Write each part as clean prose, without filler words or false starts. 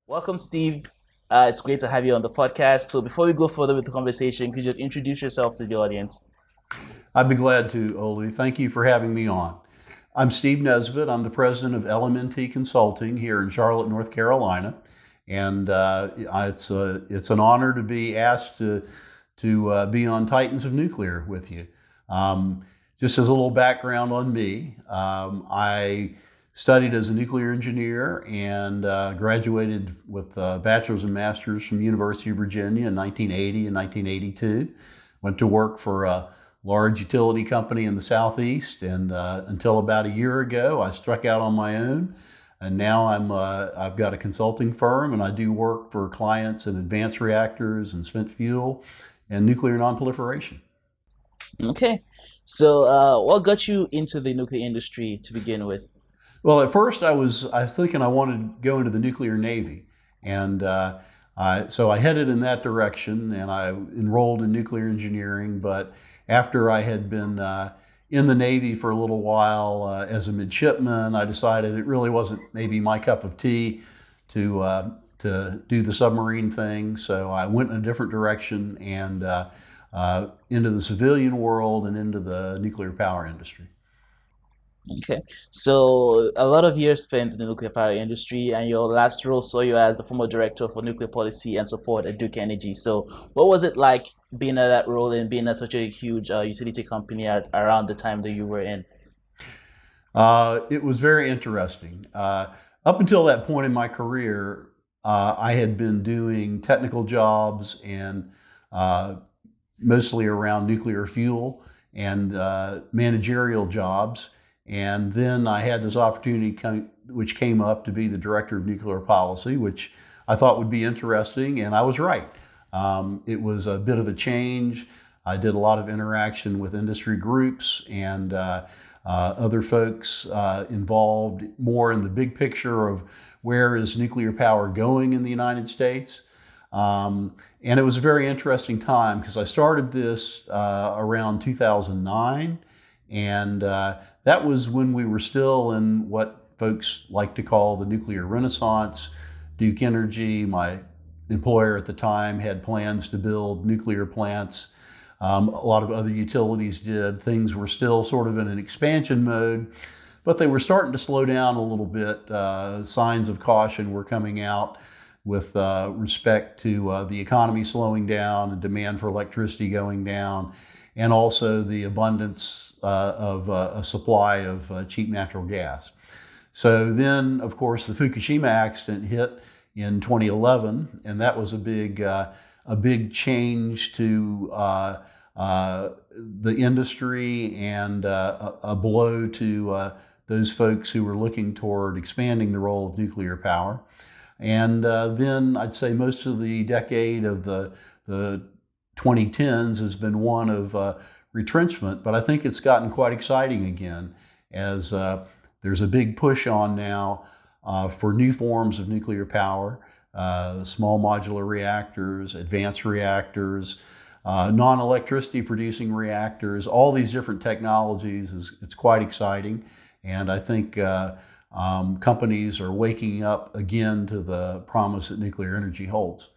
Welcome, Steve. It's great to have you on the podcast. So, before we go further with the conversation, could you just introduce yourself to the audience? I'd be glad to, Olu. Thank you for having me on. I'm Steve Nesbit. I'm the president of LMNT Consulting here in Charlotte, North Carolina, and it's an honor to be asked to be on Titans of Nuclear with you. Um, just as a little background on me, I studied as a nuclear engineer and graduated with bachelor's and master's from University of Virginia in 1980 and 1982. Went to work for a large utility company in the Southeast, and until about a year ago, I struck out on my own. And now I've got a consulting firm, and I do work for clients in advanced reactors and spent fuel and nuclear nonproliferation. Okay. So, what got you into the nuclear industry to begin with? Well, at first I was thinking I wanted to go into the nuclear navy, and so I headed in that direction, and I enrolled in nuclear engineering. But after I had been in the Navy for a little while as a midshipman, I decided it really wasn't maybe my cup of tea to do the submarine thing. So I went in a different direction and into the civilian world and into the nuclear power industry. Okay. So, a lot of years spent in the nuclear power industry, and your last role saw you as the former director for nuclear policy and support at Duke Energy. So, what was it like being at that role and being at such a huge utility company around the time that you were in? It was very interesting. Up until that point in my career, I had been doing technical jobs and uh, mostly around nuclear fuel and managerial jobs. And then I had this opportunity which came up to be the director of nuclear policy, which I thought would be interesting, and I was right. It was a bit of a change. I did a lot of interaction with industry groups and other folks involved more in the big picture of where is nuclear power going in the United States. And it was a very interesting time because I started this around 2009, and that was when we were still in what folks like to call the nuclear renaissance. Duke Energy, my employer at the time, had plans to build nuclear plants. A lot of other utilities did. Things were still sort of in an expansion mode, but they were starting to slow down a little bit. Signs of caution were coming out with respect to the economy slowing down and demand for electricity going down, and also the abundance of a supply of cheap natural gas. So then, of course, the Fukushima accident hit in 2011, and that was a big change to the industry and a blow to those folks who were looking toward expanding the role of nuclear power. And then I'd say most of the decade of the 2010s has been one of retrenchment, but I think it's gotten quite exciting again as there's a big push on now for new forms of nuclear power, small modular reactors, advanced reactors, non-electricity producing reactors, all these different technologies. It's quite exciting. And I think companies are waking up again to the promise that nuclear energy holds.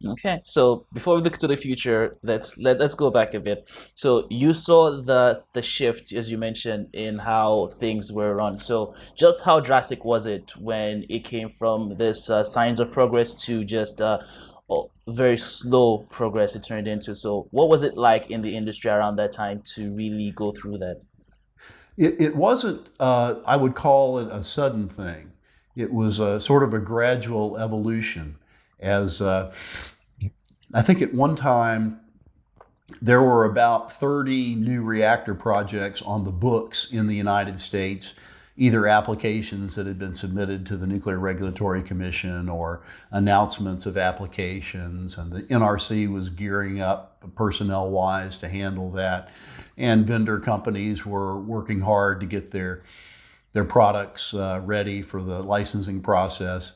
Okay, so before we look to the future, let's go back a bit. So you saw the shift, as you mentioned, in how things were run. So just how drastic was it when it came from this signs of progress to just very slow progress it turned into? So what was it like in the industry around that time to really go through that? It wasn't, I would call it a sudden thing. It was a sort of a gradual evolution as I think at one time there were about 30 new reactor projects on the books in the United States, either applications that had been submitted to the Nuclear Regulatory Commission or announcements of applications. And the NRC was gearing up personnel wise to handle that. And vendor companies were working hard to get their products ready for the licensing process.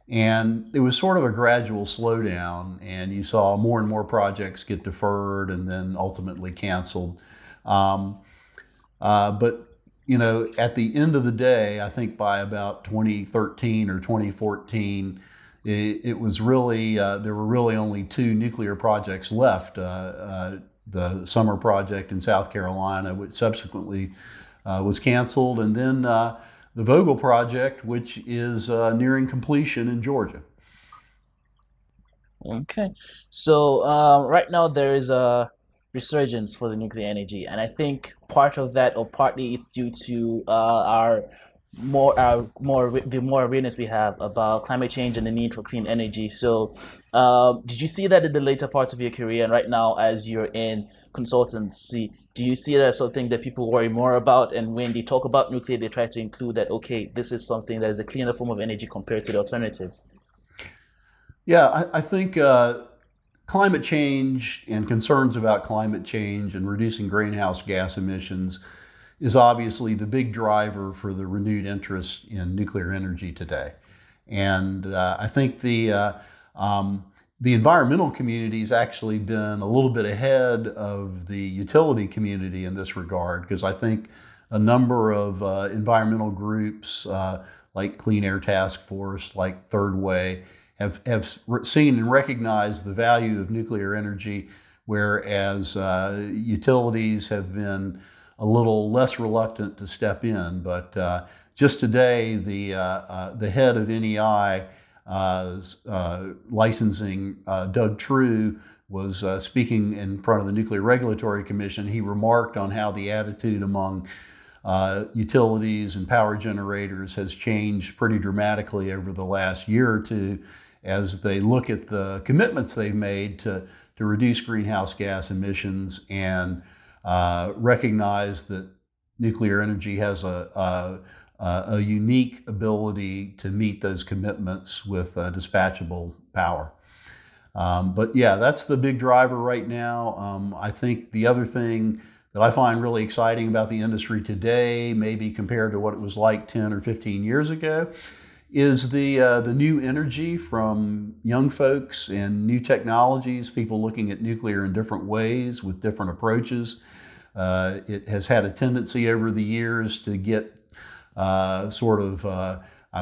And it was sort of a gradual slowdown, and you saw more and more projects get deferred and then ultimately canceled. But at the end of the day, I think by about 2013 or 2014, it was really, there were really only two nuclear projects left. The Summer project in South Carolina, which subsequently was canceled, and then the Vogel project, which is nearing completion in Georgia. Okay. So right now there is a resurgence for the nuclear energy, and I think part of that, or partly, it's due to the more awareness we have about climate change and the need for clean energy. So, did you see that in the later parts of your career, and right now as you're in consultancy, do you see that as something that people worry more about? And when they talk about nuclear, they try to include that, okay, this is something that is a cleaner form of energy compared to the alternatives. Yeah, I think climate change and concerns about climate change and reducing greenhouse gas emissions is obviously the big driver for the renewed interest in nuclear energy today. And I think the environmental community has actually been a little bit ahead of the utility community in this regard, because I think a number of environmental groups like Clean Air Task Force, like Third Way, have seen and recognized the value of nuclear energy, whereas utilities have been a little less reluctant to step in. But just today, the head of NEI licensing, Doug True, was speaking in front of the Nuclear Regulatory Commission. He remarked on how the attitude among utilities and power generators has changed pretty dramatically over the last year or two, as they look at the commitments they've made to reduce greenhouse gas emissions and recognize that nuclear energy has a unique ability to meet those commitments with dispatchable power. But yeah, that's the big driver right now. I think the other thing that I find really exciting about the industry today, maybe compared to what it was like 10 or 15 years ago, is the new energy from young folks and new technologies, people looking at nuclear in different ways with different approaches. It has had a tendency over the years to get I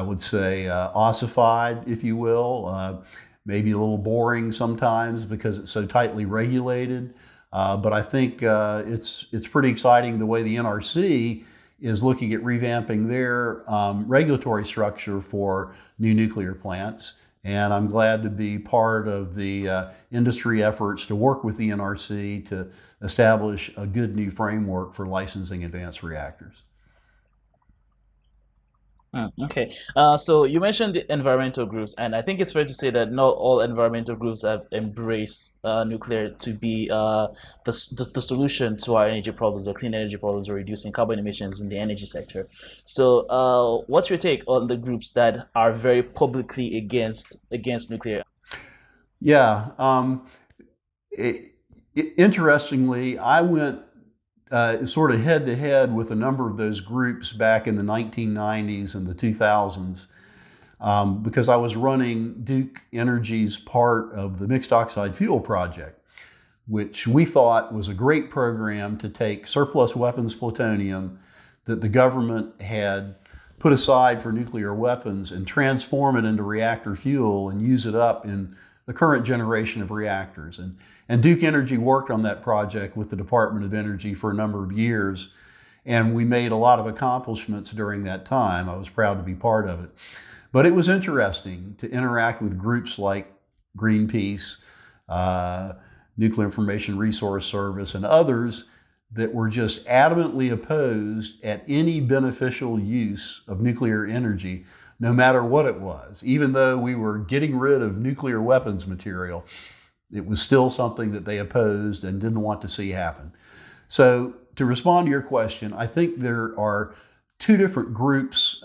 would say, ossified, if you will, maybe a little boring sometimes because it's so tightly regulated. But I think it's pretty exciting the way the NRC is looking at revamping their regulatory structure for new nuclear plants. And I'm glad to be part of the industry efforts to work with the NRC to establish a good new framework for licensing advanced reactors. Okay. So you mentioned the environmental groups, and I think it's fair to say that not all environmental groups have embraced nuclear to be the solution to our energy problems or clean energy problems or reducing carbon emissions in the energy sector. So, what's your take on the groups that are very publicly against nuclear? Yeah. It, Interestingly, I went sort of head to head with a number of those groups back in the 1990s and the 2000s, because I was running Duke Energy's part of the mixed oxide fuel project, which we thought was a great program to take surplus weapons plutonium that the government had put aside for nuclear weapons and transform it into reactor fuel and use it up in the current generation of reactors. And Duke Energy worked on that project with the Department of Energy for a number of years, and we made a lot of accomplishments during that time. I was proud to be part of it. But it was interesting to interact with groups like Greenpeace, Nuclear Information Resource Service, and others that were just adamantly opposed at any beneficial use of nuclear energy, no matter what it was. Even though we were getting rid of nuclear weapons material, it was still something that they opposed and didn't want to see happen. So, to respond to your question, I think there are two different groups,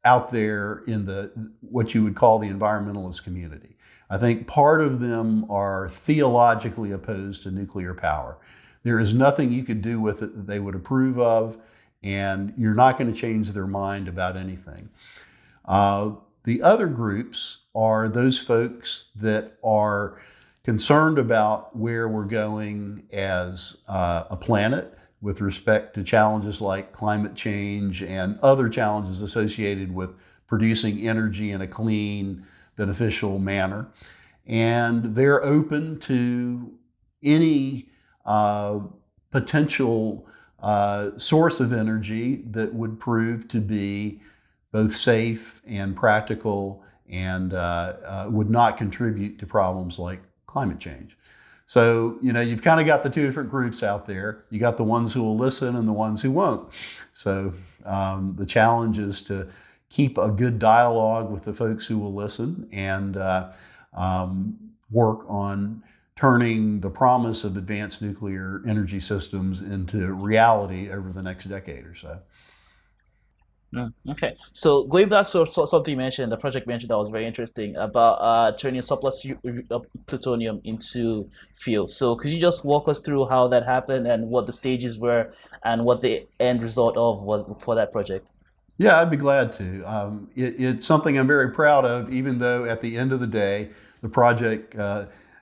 out there in the what you would call the environmentalist community. I think part of them are theologically opposed to nuclear power. There is nothing you could do with it that they would approve of, and you're not going to change their mind about anything. The other groups are those folks that are concerned about where we're going as a planet. with respect to challenges like climate change and other challenges associated with producing energy in a clean, beneficial manner. And they're open to any potential source of energy that would prove to be both safe and practical and would not contribute to problems like climate change. So, you've kind of got the two different groups out there. You got the ones who will listen and the ones who won't. So the challenge is to keep a good dialogue with the folks who will listen and work on turning the promise of advanced nuclear energy systems into reality over the next decade or so. Okay, so going back to something you mentioned, the project mentioned that was very interesting about turning surplus plutonium into fuel. So could you just walk us through how that happened and what the stages were and what the end result of was for that project? Yeah, I'd be glad to. It's something I'm very proud of, even though at the end of the day, the project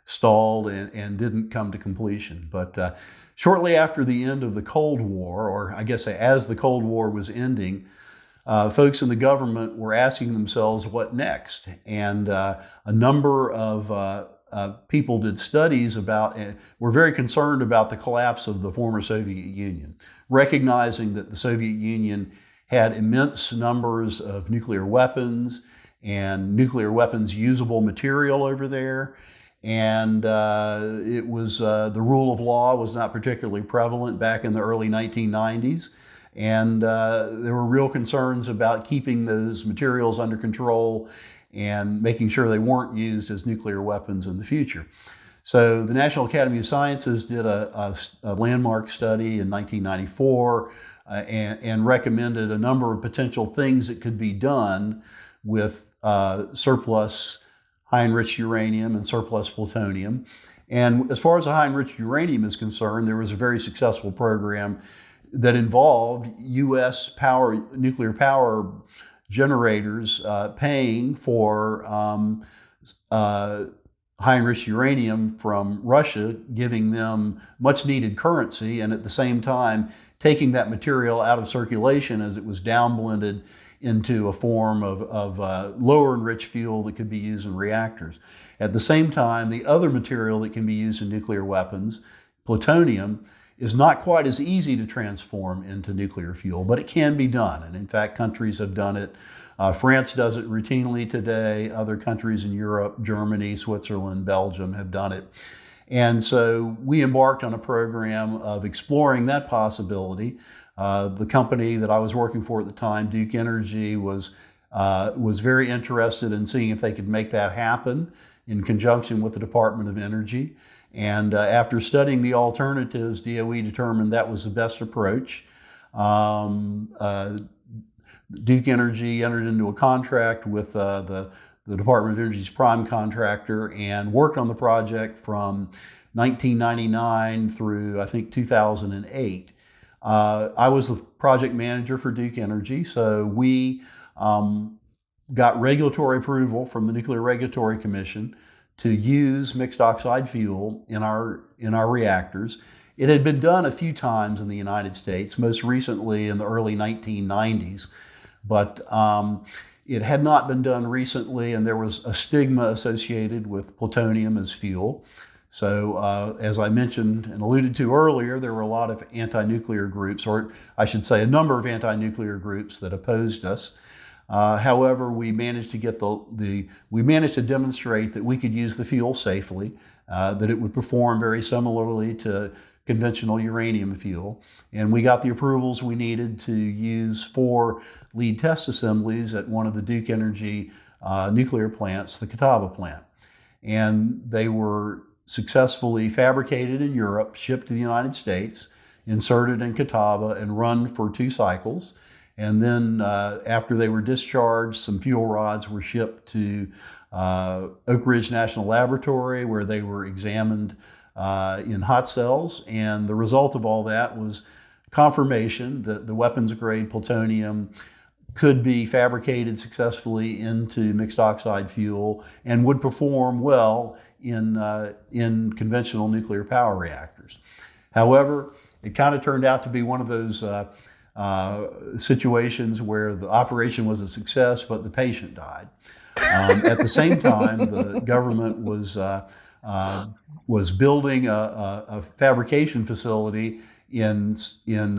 stalled and didn't come to completion. But shortly after the end of the Cold War, or I guess as the Cold War was ending, folks in the government were asking themselves what next. And a number of people did studies about, were very concerned about the collapse of the former Soviet Union, recognizing that the Soviet Union had immense numbers of nuclear weapons and nuclear weapons usable material over there. And it was the rule of law was not particularly prevalent back in the early 1990s. And there were real concerns about keeping those materials under control and making sure they weren't used as nuclear weapons in the future. So the National Academy of Sciences did a landmark study in 1994 and recommended a number of potential things that could be done with surplus high-enriched uranium and surplus plutonium. And as far as the high-enriched uranium is concerned, there was a very successful program that involved U.S. nuclear power generators paying for high-enriched uranium from Russia, giving them much-needed currency, and at the same time taking that material out of circulation as it was downblended into a form of lower enriched fuel that could be used in reactors. At the same time, the other material that can be used in nuclear weapons, plutonium, is not quite as easy to transform into nuclear fuel, but it can be done. And in fact, countries have done it. France does it routinely today. Other countries in Europe, Germany, Switzerland, Belgium have done it. And so we embarked on a program of exploring that possibility. The company that I was working for at the time, Duke Energy, was very interested in seeing if they could make that happen in conjunction with the Department of Energy. And after studying the alternatives, DOE determined that was the best approach. Duke Energy entered into a contract with the Department of Energy's prime contractor and worked on the project from 1999 through, I think, 2008. I was the project manager for Duke Energy, so we got regulatory approval from the Nuclear Regulatory Commission to use mixed oxide fuel in our reactors. It had been done a few times in the United States, most recently in the early 1990s, but it had not been done recently, and there was a stigma associated with plutonium as fuel. So as I mentioned and alluded to earlier, there were a lot of anti-nuclear groups, or I should say a number of anti-nuclear groups that opposed us. However, we managed to demonstrate that we could use the fuel safely, that it would perform very similarly to conventional uranium fuel, and we got the approvals we needed to use 4 lead test assemblies at one of the Duke Energy nuclear plants, the Catawba plant, and they were successfully fabricated in Europe, shipped to the United States, inserted in Catawba, and run for 2 cycles. And then after they were discharged, some fuel rods were shipped to Oak Ridge National Laboratory, where they were examined in hot cells. And the result of all that was confirmation that the weapons-grade plutonium could be fabricated successfully into mixed oxide fuel and would perform well in conventional nuclear power reactors. However, it kind of turned out to be one of those situations where the operation was a success, but the patient died. At the same time, the government was building a fabrication facility in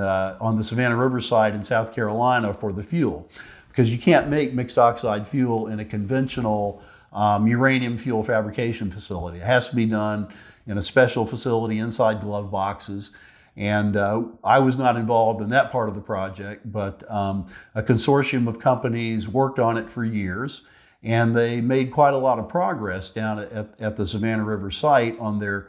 on the Savannah River side in South Carolina for the fuel, because you can't make mixed oxide fuel in a conventional uranium fuel fabrication facility. It has to be done in a special facility inside glove boxes. And I was not involved in that part of the project, but a consortium of companies worked on it for years, and they made quite a lot of progress down at the Savannah River site on their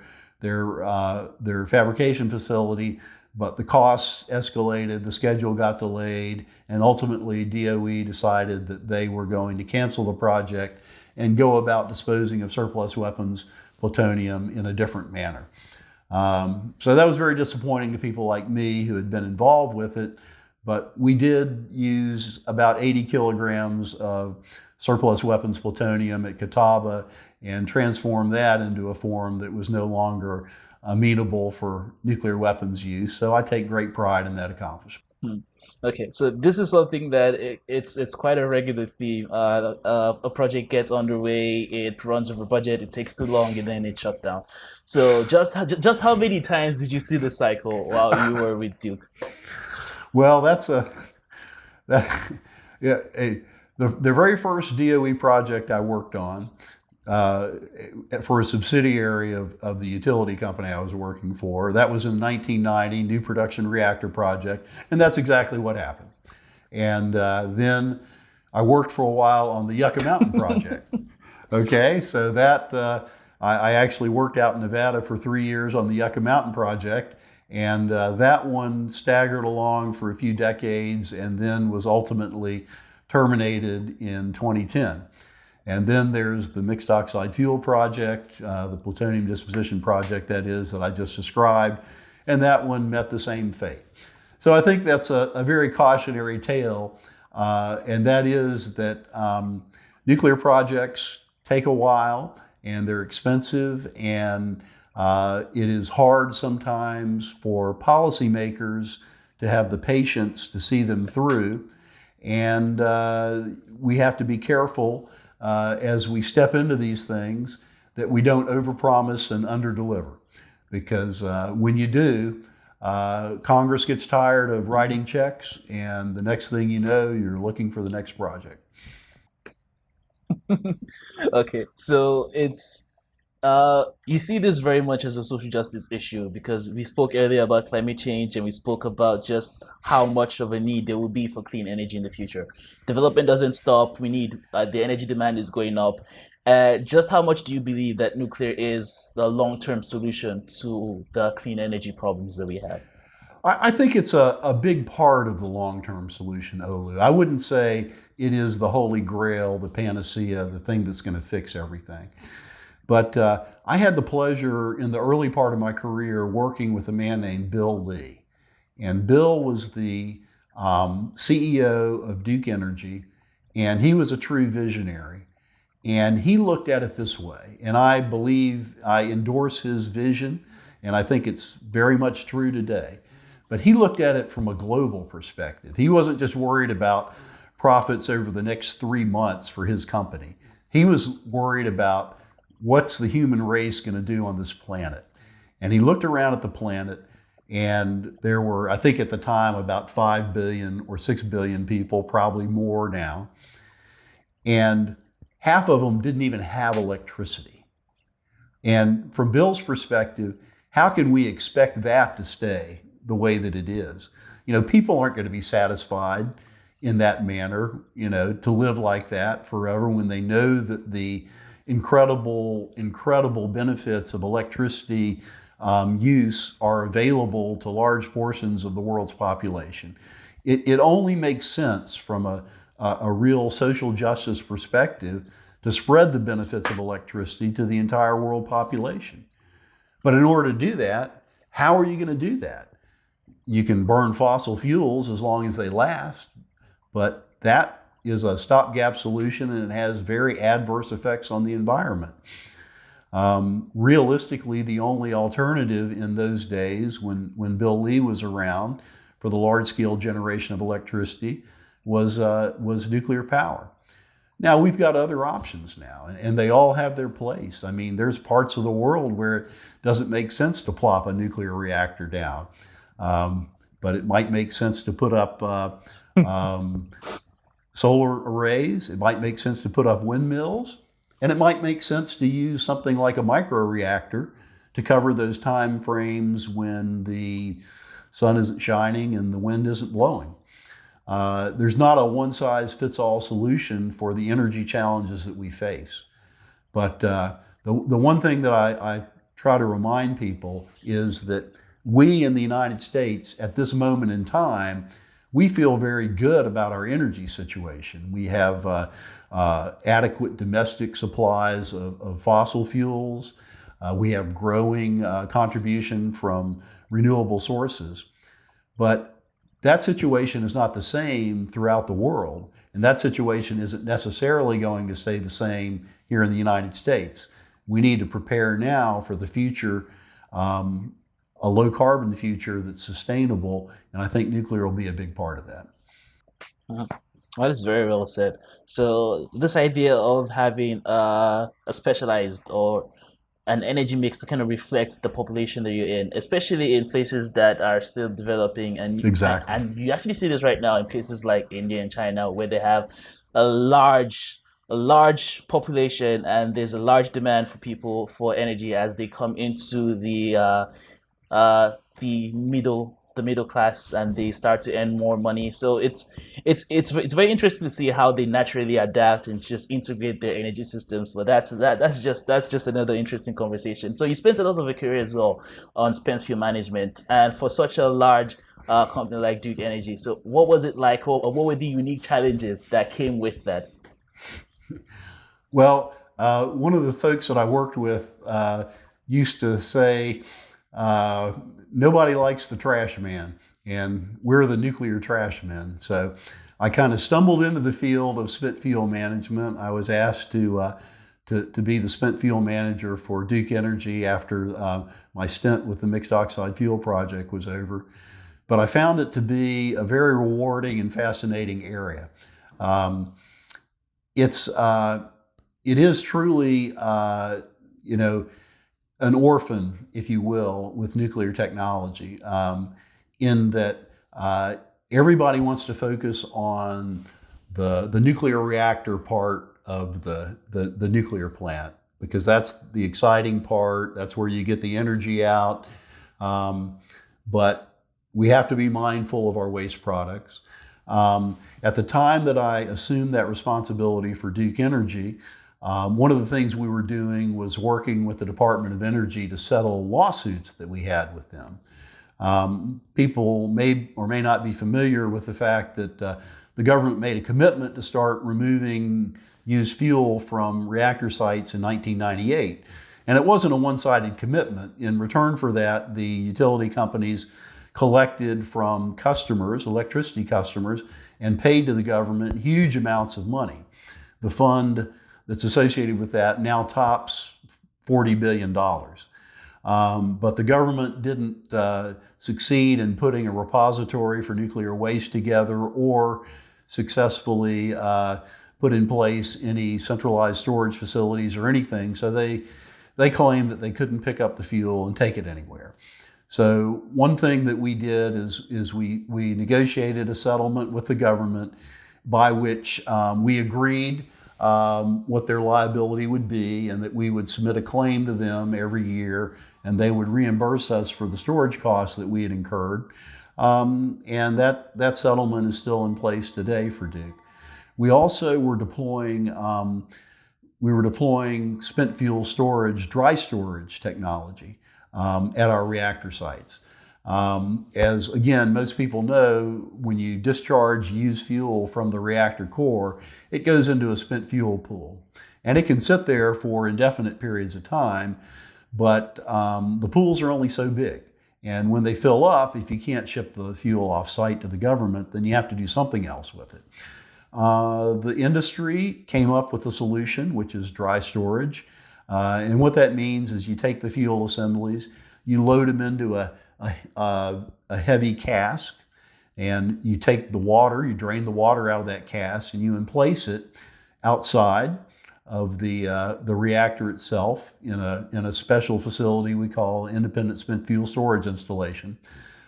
fabrication facility. But the costs escalated, the schedule got delayed, and ultimately DOE decided that they were going to cancel the project and go about disposing of surplus weapons plutonium in a different manner. So that was very disappointing to people like me who had been involved with it. But we did use about 80 kilograms of surplus weapons plutonium at Catawba and transform that into a form that was no longer amenable for nuclear weapons use. So I take great pride in that accomplishment. Okay, so this is something that it's quite a regular theme. A project gets underway, it runs over budget, it takes too long, and then it shuts down. So just how many times did you see the cycle while you were with Duke? Well, that yeah. The very first DOE project I worked on for a subsidiary of the utility company I was working for, that was in 1990, new production reactor project, and that's exactly what happened. And then I worked for a while on the Yucca Mountain project. Okay, so that I actually worked out in Nevada for 3 years on the Yucca Mountain project, and that one staggered along for a few decades and then was ultimately terminated in 2010. And then there's the mixed oxide fuel project, the plutonium disposition project, that is, that I just described, and that one met the same fate. So I think that's a very cautionary tale, and that is that nuclear projects take a while, and they're expensive, and it is hard sometimes for policymakers to have the patience to see them through. And we have to be careful as we step into these things that we don't overpromise and underdeliver. Because when you do, Congress gets tired of writing checks, and the next thing you know, you're looking for the next project. Okay, so it's you see this very much as a social justice issue because we spoke earlier about climate change and we spoke about just how much of a need there will be for clean energy in the future. Development doesn't stop. We need the energy demand is going up. Just how much do you believe that nuclear is the long-term solution to the clean energy problems that we have? I think it's a big part of the long-term solution, Olu. I wouldn't say it is the holy grail, the panacea, the thing that's going to fix everything. But I had the pleasure in the early part of my career working with a man named Bill Lee. And Bill was the CEO of Duke Energy, and he was a true visionary. And he looked at it this way, and I believe I endorse his vision, and I think it's very much true today. But he looked at it from a global perspective. He wasn't just worried about profits over the next 3 months for his company. He was worried about what's the human race going to do on this planet. And he looked around at the planet, and there were, I think at the time, about 5 billion or 6 billion people, probably more now. And half of them didn't even have electricity. And from Bill's perspective, how can we expect that to stay the way that it is? You know, people aren't going to be satisfied in that manner, you know, to live like that forever when they know that the incredible benefits of electricity use are available to large portions of the world's population. It only makes sense from a real social justice perspective to spread the benefits of electricity to the entire world population. But in order to do that, how are you going to do that? You can burn fossil fuels as long as they last, but that is a stopgap solution and it has very adverse effects on the environment. Realistically, the only alternative in those days when Bill Lee was around for the large-scale generation of electricity was nuclear power. Now we've got other options now, and they all have their place. I mean, there's parts of the world where it doesn't make sense to plop a nuclear reactor down, but it might make sense to put up um, solar arrays. It might make sense to put up windmills, and it might make sense to use something like a microreactor to cover those time frames when the sun isn't shining and the wind isn't blowing. There's not a one-size-fits-all solution for the energy challenges that we face. But the one thing that I try to remind people is that we in the United States, at this moment in time, we feel very good about our energy situation. We have adequate domestic supplies of fossil fuels. We have growing contribution from renewable sources. But that situation is not the same throughout the world, and that situation isn't necessarily going to stay the same here in the United States. We need to prepare now for the future, a low carbon future that's sustainable, and I think nuclear will be a big part of that. Mhm. Well, that's very well said. So this idea of having a specialized or an energy mix that kind of reflects the population that you're in, especially in places that are still developing, Exactly. and you actually see this right now in places like India and China, where they have a large a large population and there's a large demand for people for energy as they come into uh, the middle class and they start to earn more money. So it's very interesting to see how they naturally adapt and just integrate their energy systems. But that's just another interesting conversation. So you spent a lot of your career as well on spent fuel management, and for such a large company like Duke Energy. So what was it like, or what were the unique challenges that came with that? Well, one of the folks that I worked with used to say, uh, nobody likes the trash man, and we're the nuclear trash men. So I kind of stumbled into the field of spent fuel management. I was asked to be the spent fuel manager for Duke Energy after my stint with the mixed oxide fuel project was over. But I found it to be a very rewarding and fascinating area. Um, it's it is truly, you know, an orphan, if you will, with nuclear technology, in that everybody wants to focus on the nuclear reactor part of the nuclear plant because that's the exciting part. That's where you get the energy out. Um, but we have to be mindful of our waste products. At the time that I assumed that responsibility for Duke Energy, one of the things we were doing was working with the Department of Energy to settle lawsuits that we had with them. People may or may not be familiar with the fact that the government made a commitment to start removing used fuel from reactor sites in 1998. And it wasn't a one-sided commitment. In return for that, the utility companies collected from customers, electricity customers, and paid to the government huge amounts of money. The fund that's associated with that now tops $40 billion. But the government didn't succeed in putting a repository for nuclear waste together or successfully put in place any centralized storage facilities or anything. So they claimed that they couldn't pick up the fuel and take it anywhere. So one thing that we did is we negotiated a settlement with the government by which we agreed what their liability would be and that we would submit a claim to them every year and they would reimburse us for the storage costs that we had incurred. And that settlement is still in place today for Duke. We also were deploying spent fuel storage, dry storage technology at our reactor sites. As again, most people know, when you discharge used fuel from the reactor core, it goes into a spent fuel pool. And it can sit there for indefinite periods of time, but the pools are only so big. And when they fill up, if you can't ship the fuel off site to the government, then you have to do something else with it. The industry came up with a solution, which is dry storage. And what that means is you take the fuel assemblies, you load them into a heavy cask, and you take the water, you drain the water out of that cask, and you emplace it outside of the reactor itself in a special facility we call Independent Spent Fuel Storage Installation.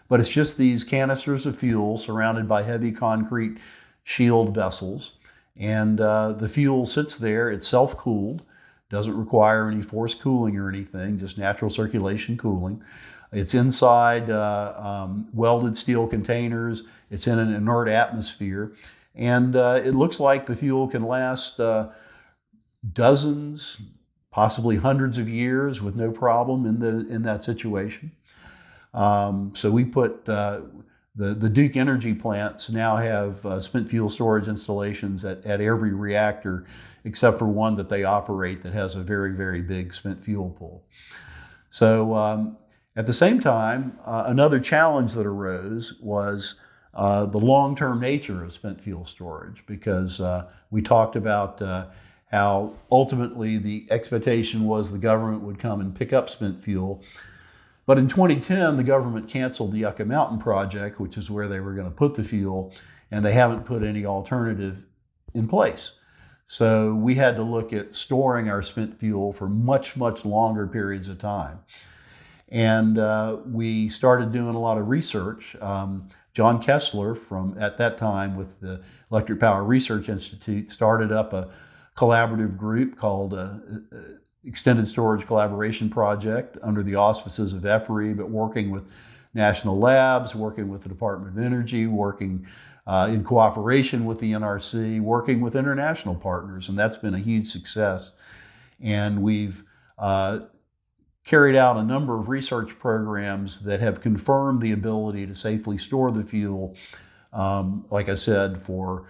But it's just these canisters of fuel surrounded by heavy concrete shield vessels. And the fuel sits there, it's self-cooled, doesn't require any forced cooling or anything, just natural circulation cooling. It's inside welded steel containers. It's in an inert atmosphere. And it looks like the fuel can last dozens, possibly hundreds of years with no problem in that situation. So we put the Duke Energy plants now have spent fuel storage installations at every reactor except for one that they operate that has a very, very big spent fuel pool. So at the same time, another challenge that arose was the long-term nature of spent fuel storage, because we talked about how ultimately the expectation was the government would come and pick up spent fuel. But in 2010, the government canceled the Yucca Mountain project, which is where they were going to put the fuel, and they haven't put any alternative in place. So we had to look at storing our spent fuel for much, much longer periods of time. And we started doing a lot of research. John Kessler, from at that time with the Electric Power Research Institute, started up a collaborative group called Extended Storage Collaboration Project under the auspices of EPRI, but working with national labs, working with the Department of Energy, working in cooperation with the NRC, working with international partners, and that's been a huge success. And we've carried out a number of research programs that have confirmed the ability to safely store the fuel, like I said, for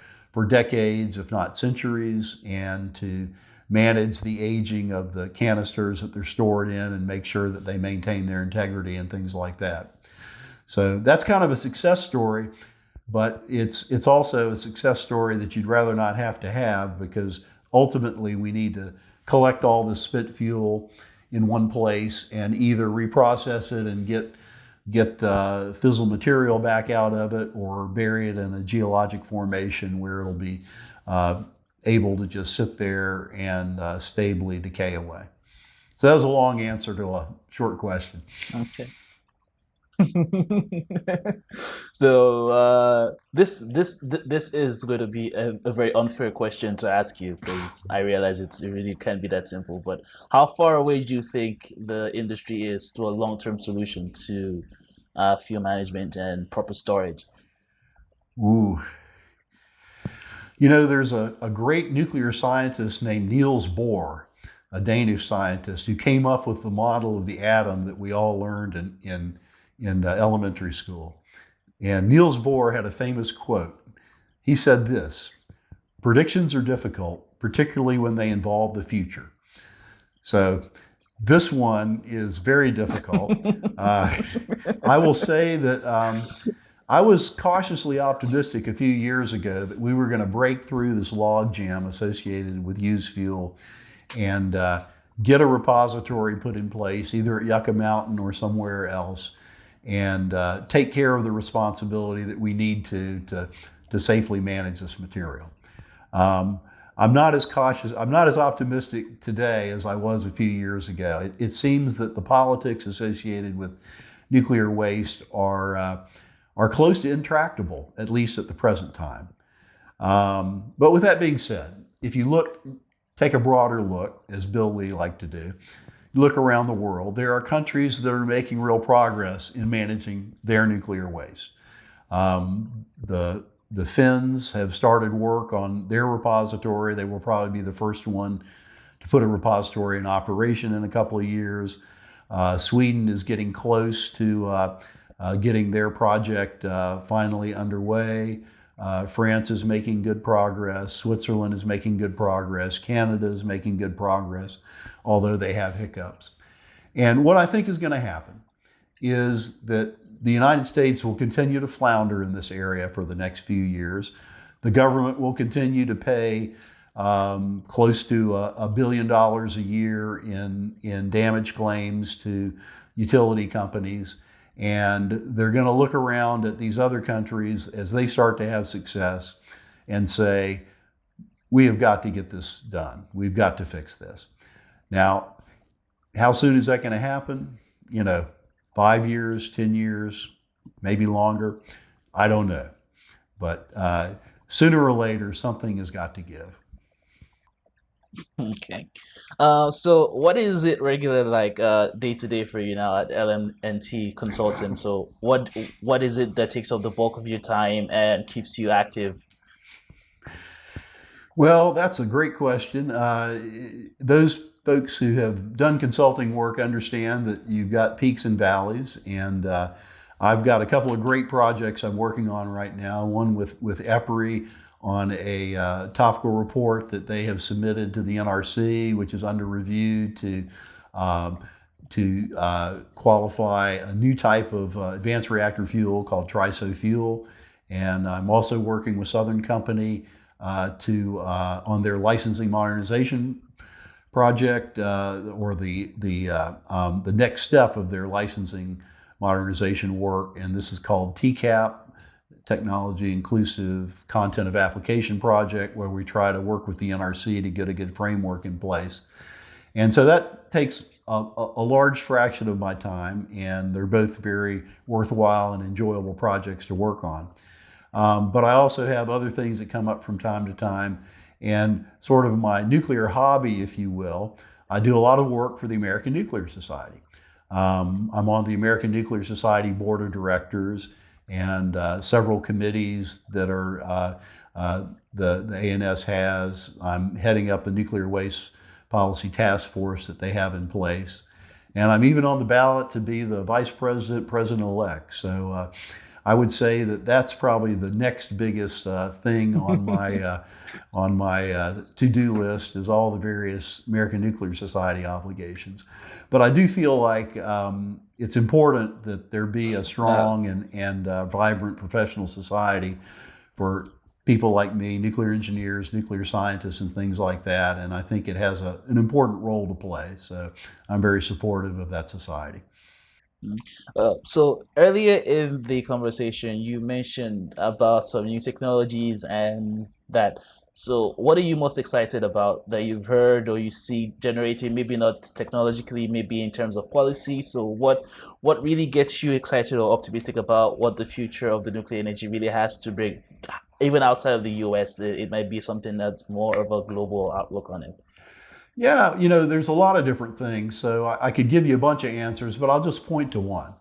decades, if not centuries, and to manage the aging of the canisters that they're stored in and make sure that they maintain their integrity and things like that. So that's kind of a success story, but it's also a success story that you'd rather not have to have, because ultimately we need to collect all the spent fuel in one place and either reprocess it and get fissile material back out of it, or bury it in a geologic formation where it'll be able to just sit there and stably decay away. So that was a long answer to a short question. Okay. So this is going to be a very unfair question to ask you, because I realize it really can't be that simple. But how far away do you think the industry is to a long-term solution to fuel management and proper storage? Ooh. You know, there's a great nuclear scientist named Niels Bohr, a Danish scientist, who came up with the model of the atom that we all learned in elementary school. And Niels Bohr had a famous quote. He said this: "Predictions are difficult, particularly when they involve the future." So this one is very difficult. I will say that I was cautiously optimistic a few years ago that we were going to break through this log jam associated with used fuel and get a repository put in place, either at Yucca Mountain or somewhere else, and take care of the responsibility that we need to safely manage this material. I'm not as cautious, I'm not as optimistic today as I was a few years ago. It seems that the politics associated with nuclear waste are close to intractable, at least at the present time. But with that being said, if you take a broader look, as Bill Lee liked to do, look around the world, there are countries that are making real progress in managing their nuclear waste. The Finns have started work on their repository. They will probably be the first one to put a repository in operation in a couple of years. Sweden is getting close to getting their project finally underway. France is making good progress. Switzerland is making good progress. Canada is making good progress, although they have hiccups. And what I think is going to happen is that the United States will continue to flounder in this area for the next few years. The government will continue to pay close to $1 billion a year in damage claims to utility companies. And they're going to look around at these other countries as they start to have success and say, we have got to get this done. We've got to fix this. Now, how soon is that going to happen? 5 years, 10 years, maybe longer. I don't know. But sooner or later, something has got to give. Okay. So what is it regular like day to day for you now at LMNT Consulting? So what is it that takes up the bulk of your time and keeps you active? Well, that's a great question. Those folks who have done consulting work understand that you've got peaks and valleys, and I've got a couple of great projects I'm working on right now. One with EPRI on a topical report that they have submitted to the NRC, which is under review um, to qualify a new type of advanced reactor fuel called TRISO fuel. And I'm also working with Southern Company to on their licensing modernization project, or the next step of their licensing modernization work, and this is called TCAP, Technology Inclusive Content of Application Project, where we try to work with the NRC to get a good framework in place. And so that takes a large fraction of my time, and they're both very worthwhile and enjoyable projects to work on. But I also have other things that come up from time to time. And sort of my nuclear hobby, if you will, I do a lot of work for the American Nuclear Society. I'm on the American Nuclear Society Board of Directors and several committees that are the ANS has. I'm heading up the Nuclear Waste Policy Task Force that they have in place. And I'm even on the ballot to be the Vice President, President-elect. So I would say that that's probably the next biggest thing on my to-do list is all the various American Nuclear Society obligations. But I do feel like it's important that there be a Uh, strong and vibrant professional society for people like me, nuclear engineers, nuclear scientists, and things like that. And I think it has an important role to play. So I'm very supportive of that society. Mm. So earlier in the conversation, you mentioned about some new technologies and that. So what are you most excited about that you've heard or you see generating, maybe not technologically, maybe in terms of policy? So what really gets you excited or optimistic about what the future of the nuclear energy really has to bring? Even outside of the US, it might be something that's more of a global outlook on it. Yeah, there's a lot of different things. So I could give you a bunch of answers, but I'll just point to one.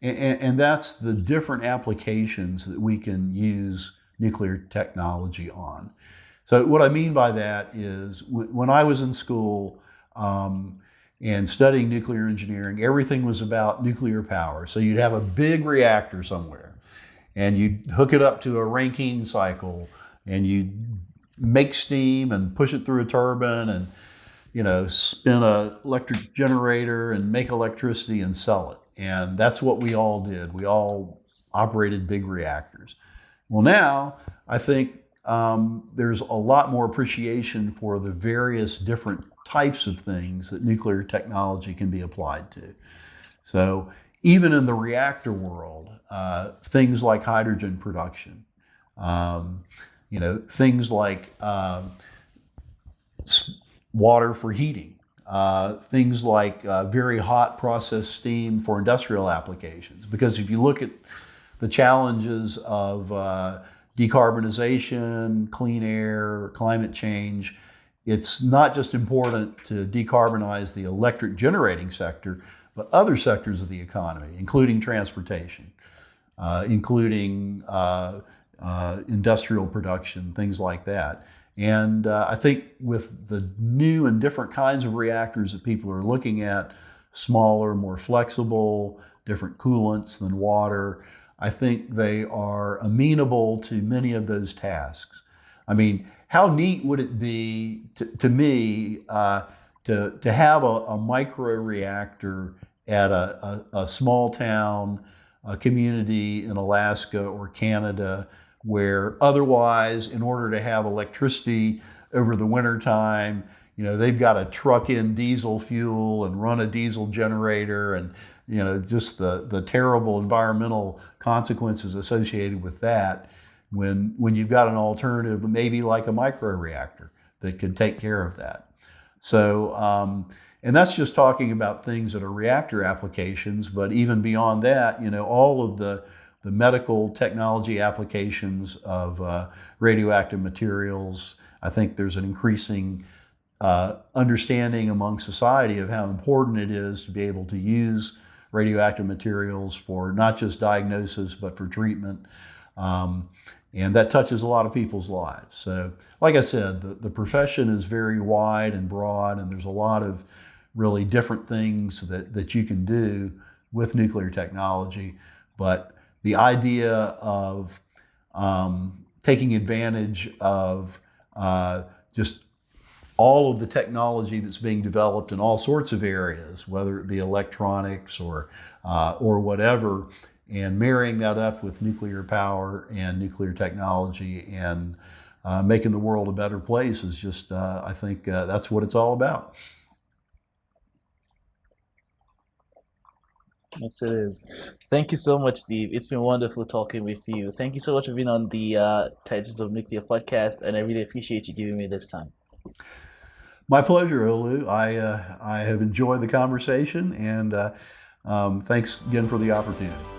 And that's the different applications that we can use nuclear technology on. So, what I mean by that is when I was in school and studying nuclear engineering, everything was about nuclear power. So, you'd have a big reactor somewhere and you'd hook it up to a Rankine cycle and you'd make steam and push it through a turbine and spin a electric generator and make electricity and sell it. And that's what we all did. We all operated big reactors. Well, now I think there's a lot more appreciation for the various different types of things that nuclear technology can be applied to. So even in the reactor world, things like hydrogen production, things like water for heating, things like very hot process steam for industrial applications. Because if you look at the challenges of decarbonization, clean air, climate change, it's not just important to decarbonize the electric generating sector, but other sectors of the economy, including transportation, including industrial production, things like that. And I think with the new and different kinds of reactors that people are looking at, smaller, more flexible, different coolants than water, I think they are amenable to many of those tasks. I mean, how neat would it be to me to have a micro reactor at a small town, a community in Alaska or Canada, where otherwise, in order to have electricity, over the winter time. They've got to truck in diesel fuel and run a diesel generator, and just the terrible environmental consequences associated with that. When you've got an alternative, maybe like a microreactor that could take care of that. So, and that's just talking about things that are reactor applications. But even beyond that, all of the medical technology applications of radioactive materials. I think there's an increasing understanding among society of how important it is to be able to use radioactive materials for not just diagnosis, but for treatment. And that touches a lot of people's lives. So, like I said, the profession is very wide and broad, and there's a lot of really different things that you can do with nuclear technology. But the idea of taking advantage of just all of the technology that's being developed in all sorts of areas, whether it be electronics or whatever, and marrying that up with nuclear power and nuclear technology and making the world a better place is just, I think that's what it's all about. Yes, it is. Thank you so much, Steve. It's been wonderful talking with you. Thank you so much for being on the Titans of Nuclear podcast, and I really appreciate you giving me this time. My pleasure, Olu. I have enjoyed the conversation, and thanks again for the opportunity.